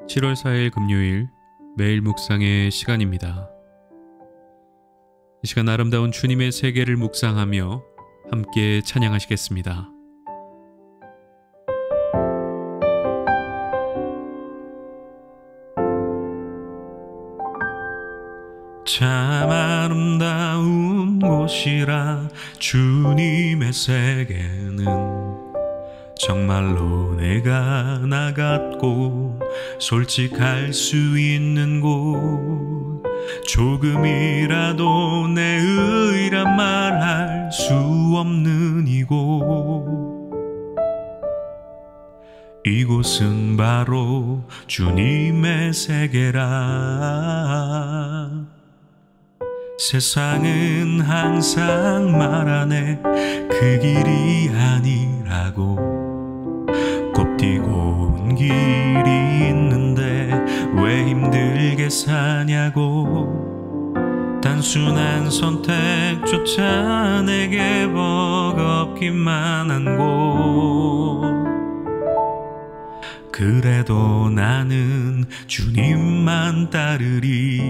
7월 4일 금요일 매일 묵상의 시간입니다. 이 시간 아름다운 주님의 세계를 묵상하며 함께 찬양하시겠습니다. 참 아름다운 곳이라 주님의 세계는 정말로 내가 나갔고 솔직할 수 있는 곳, 조금이라도 내 의란 말할 수 없는 이곳은 바로 주님의 세계라. 세상은 항상 말하네 그 길이 아니라고. 곱디고 온 길이 있는데 왜 힘들게 사냐고. 단순한 선택조차 내게 버겁기만 한 곳, 그래도 나는 주님만 따르리.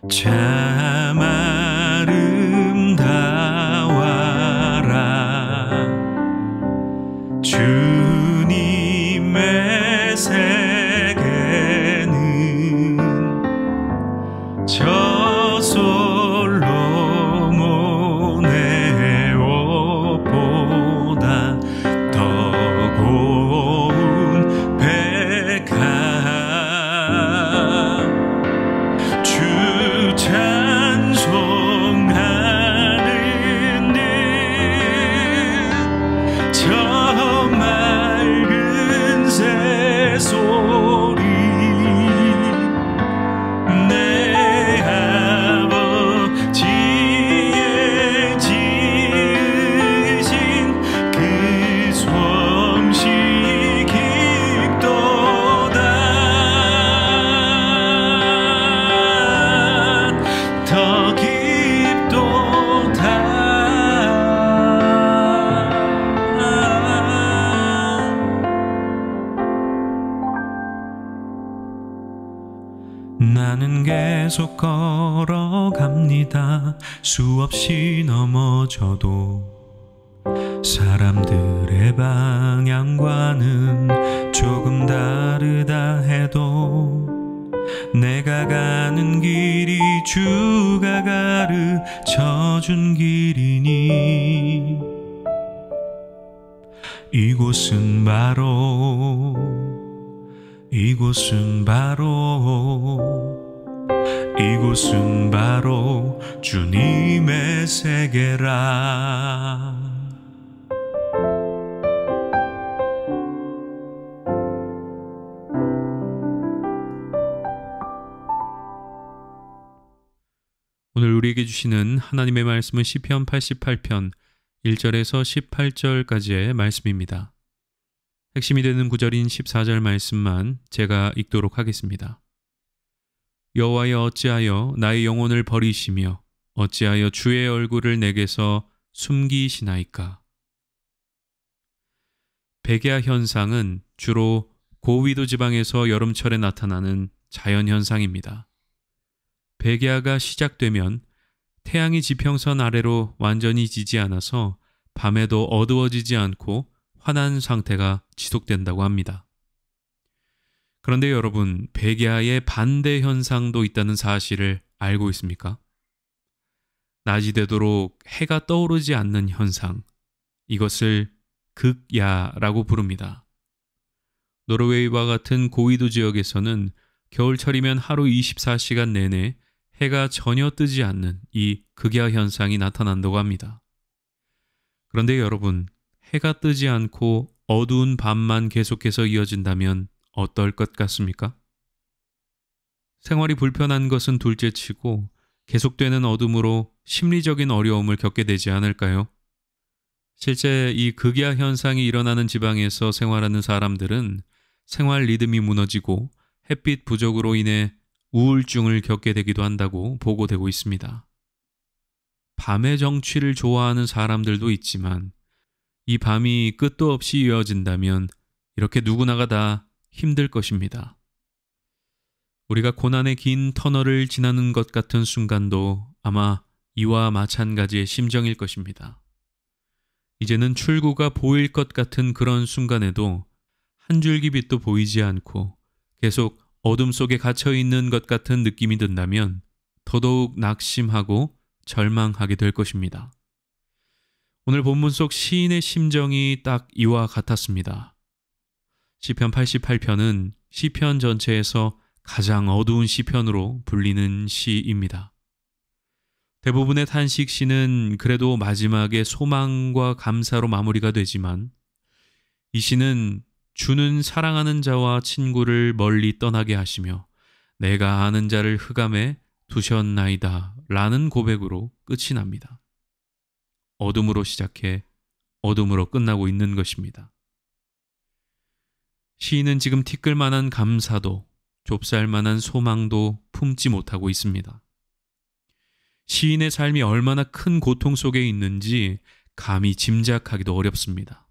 참 아름다워라 주님의 세계는 저 솔로몬의 옷보다 더 고운 백합. 주 찬송하는 저 맑은 새소리, 내 아버지의 지으신 그 솜씨 깊도다. 더 깊도다. 나는 계속 걸어갑니다. 수없이 넘어져도 사람들의 방향과는 조금 다르다 해도 내가 가는 길이 주가 가르쳐준 길이니 이곳은 바로 주님의 세계라. 오늘 우리에게 주시는 하나님의 말씀은 시편 88편 1절에서 18절까지의 말씀입니다. 핵심이 되는 구절인 14절 말씀만 제가 읽도록 하겠습니다. 여호와여, 어찌하여 나의 영혼을 버리시며 어찌하여 주의 얼굴을 내게서 숨기시나이까. 백야 현상은 주로 고위도 지방에서 여름철에 나타나는 자연현상입니다. 백야가 시작되면 태양이 지평선 아래로 완전히 지지 않아서 밤에도 어두워지지 않고 환한 상태가 지속된다고 합니다. 그런데 여러분, 백야의 반대 현상도 있다는 사실을 알고 있습니까? 낮이 되도록 해가 떠오르지 않는 현상, 이것을 극야라고 부릅니다. 노르웨이와 같은 고위도 지역에서는 겨울철이면 하루 24시간 내내 해가 전혀 뜨지 않는 이 극야 현상이 나타난다고 합니다. 그런데 여러분, 해가 뜨지 않고 어두운 밤만 계속해서 이어진다면 어떨 것 같습니까? 생활이 불편한 것은 둘째치고 계속되는 어둠으로 심리적인 어려움을 겪게 되지 않을까요? 실제 이 극야 현상이 일어나는 지방에서 생활하는 사람들은 생활 리듬이 무너지고 햇빛 부족으로 인해 우울증을 겪게 되기도 한다고 보고되고 있습니다. 밤의 정취를 좋아하는 사람들도 있지만 이 밤이 끝도 없이 이어진다면 이렇게 누구나가 다 힘들 것입니다. 우리가 고난의 긴 터널을 지나는 것 같은 순간도 아마 이와 마찬가지의 심정일 것입니다. 이제는 출구가 보일 것 같은 그런 순간에도 한 줄기 빛도 보이지 않고 계속 어둠 속에 갇혀 있는 것 같은 느낌이 든다면 더더욱 낙심하고 절망하게 될 것입니다. 오늘 본문 속 시인의 심정이 딱 이와 같았습니다. 시편 88편은 시편 전체에서 가장 어두운 시편으로 불리는 시입니다. 대부분의 탄식시는 그래도 마지막에 소망과 감사로 마무리가 되지만 이 시는 주는 사랑하는 자와 친구를 멀리 떠나게 하시며 내가 아는 자를 흑암에 두셨나이다 라는 고백으로 끝이 납니다. 어둠으로 시작해 어둠으로 끝나고 있는 것입니다. 시인은 지금 티끌만한 감사도 좁쌀만한 소망도 품지 못하고 있습니다. 시인의 삶이 얼마나 큰 고통 속에 있는지 감히 짐작하기도 어렵습니다.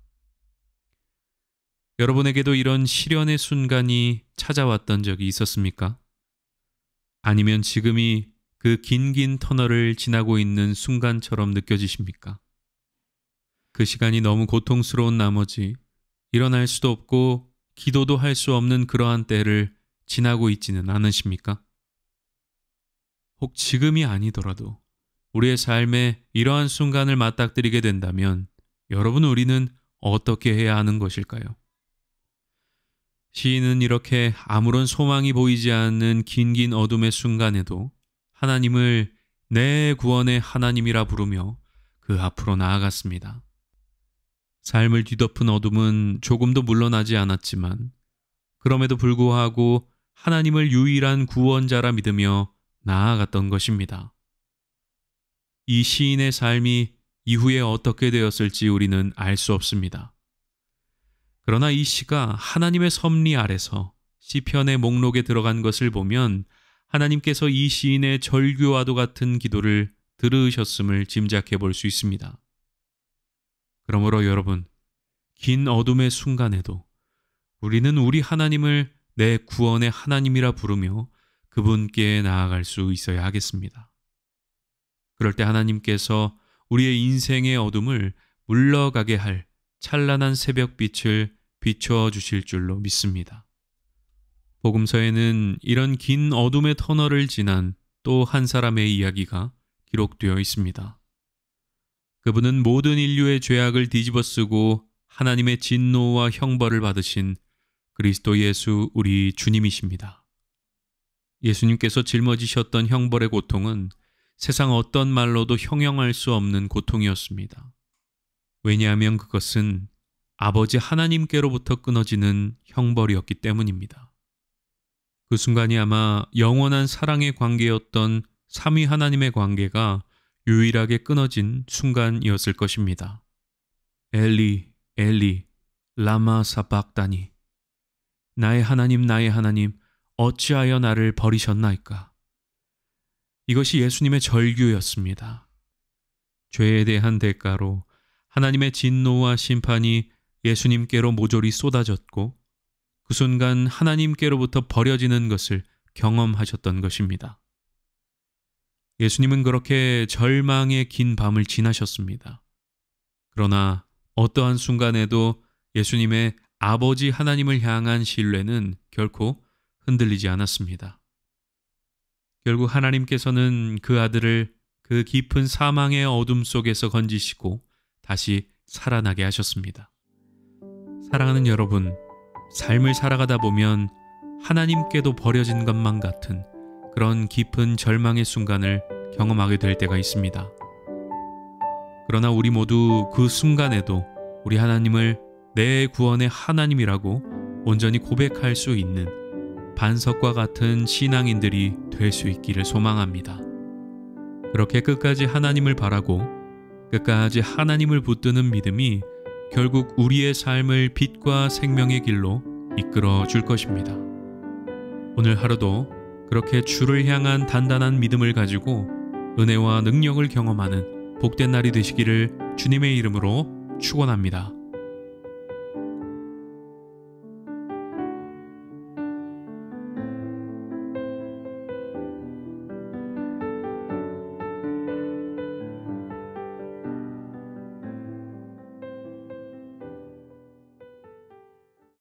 여러분에게도 이런 시련의 순간이 찾아왔던 적이 있었습니까? 아니면 지금이 그 긴 터널을 지나고 있는 순간처럼 느껴지십니까? 그 시간이 너무 고통스러운 나머지 일어날 수도 없고 기도도 할 수 없는 그러한 때를 지나고 있지는 않으십니까? 혹 지금이 아니더라도 우리의 삶에 이러한 순간을 맞닥뜨리게 된다면 여러분 우리는 어떻게 해야 하는 것일까요? 시인은 이렇게 아무런 소망이 보이지 않는 긴 어둠의 순간에도 하나님을 내 구원의 하나님이라 부르며 그 앞으로 나아갔습니다. 삶을 뒤덮은 어둠은 조금도 물러나지 않았지만 그럼에도 불구하고 하나님을 유일한 구원자라 믿으며 나아갔던 것입니다. 이 시인의 삶이 이후에 어떻게 되었을지 우리는 알 수 없습니다. 그러나 이 시가 하나님의 섭리 아래서 시편의 목록에 들어간 것을 보면 하나님께서 이 시인의 절규와도 같은 기도를 들으셨음을 짐작해 볼 수 있습니다. 그러므로 여러분, 긴 어둠의 순간에도 우리는 우리 하나님을 내 구원의 하나님이라 부르며 그분께 나아갈 수 있어야 하겠습니다. 그럴 때 하나님께서 우리의 인생의 어둠을 물러가게 할 찬란한 새벽빛을 비춰 주실 줄로 믿습니다. 복음서에는 이런 긴 어둠의 터널을 지난 또 한 사람의 이야기가 기록되어 있습니다. 그분은 모든 인류의 죄악을 뒤집어쓰고 하나님의 진노와 형벌을 받으신 그리스도 예수 우리 주님이십니다. 예수님께서 짊어지셨던 형벌의 고통은 세상 어떤 말로도 형용할 수 없는 고통이었습니다. 왜냐하면 그것은 아버지 하나님께로부터 끊어지는 형벌이었기 때문입니다. 그 순간이 아마 영원한 사랑의 관계였던 삼위 하나님의 관계가 유일하게 끊어진 순간이었을 것입니다. 엘리, 엘리, 라마 사박다니. 나의 하나님, 어찌하여 나를 버리셨나이까? 이것이 예수님의 절규였습니다. 죄에 대한 대가로 하나님의 진노와 심판이 예수님께로 모조리 쏟아졌고 그 순간 하나님께로부터 버려지는 것을 경험하셨던 것입니다. 예수님은 그렇게 절망의 긴 밤을 지나셨습니다. 그러나 어떠한 순간에도 예수님의 아버지 하나님을 향한 신뢰는 결코 흔들리지 않았습니다. 결국 하나님께서는 그 아들을 그 깊은 사망의 어둠 속에서 건지시고 다시 살아나게 하셨습니다. 사랑하는 여러분, 삶을 살아가다 보면 하나님께도 버려진 것만 같은 그런 깊은 절망의 순간을 경험하게 될 때가 있습니다. 그러나 우리 모두 그 순간에도 우리 하나님을 내 구원의 하나님이라고 온전히 고백할 수 있는 반석과 같은 신앙인들이 될 수 있기를 소망합니다. 그렇게 끝까지 하나님을 바라고 끝까지 하나님을 붙드는 믿음이 결국 우리의 삶을 빛과 생명의 길로 이끌어 줄 것입니다. 오늘 하루도 그렇게 주를 향한 단단한 믿음을 가지고 은혜와 능력을 경험하는 복된 날이 되시기를 주님의 이름으로 축원합니다.